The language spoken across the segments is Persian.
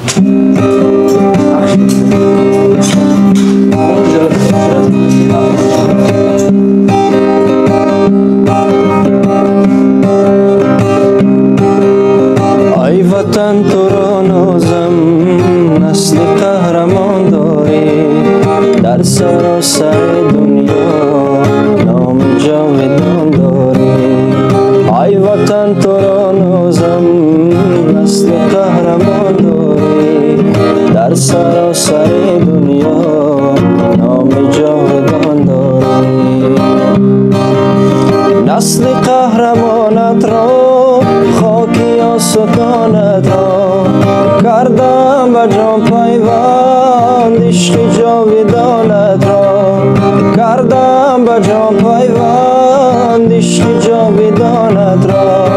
ای وطن تو را نازم، نسل قهرمان داری، در سراسر دنیا نام جاودان داری. ای وطن تو را نازم، نسل قهرمان داری، در سراسر دنیا نام جاودان داری. نسل قهرمانت را، خاکی آستانت را، کردم به جان پیوند عشق جاودانت را، کردم به جان پیوند عشق جاودانت را.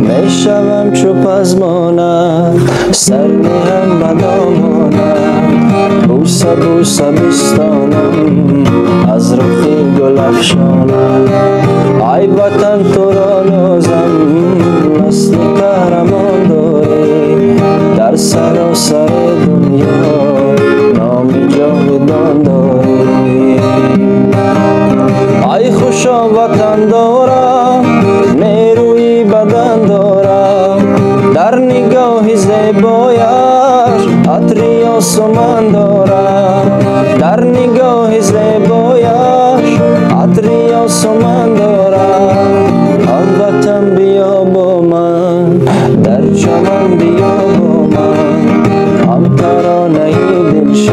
می شوم چو پزمانت، سر نهم به دامانت، بوسه بوسه بستانم از رخ گل افشانت. ای وطن تو را نازم، نسل قهرمان داری، در سراسر دنیا نام جاودان داری. ای خوشا وطن دارم، نیروی بدن دارم، در نگاه زیبایش عطری آسمان دارم، در نگاه زیبایش عطری آسمان دارم. آن وطن بیا با من، در چمن بیا با من، هم ترانه دل شو،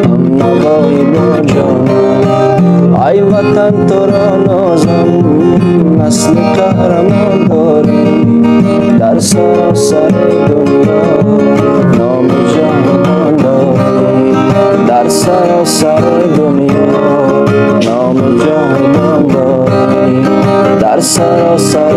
هم نوای با جانم. ای وطن تو را نازم، نسل قهرمان داری، در سراسر دنیا نام جاودان داری، در سراسر دنیا نام جاودان داری، در سراسر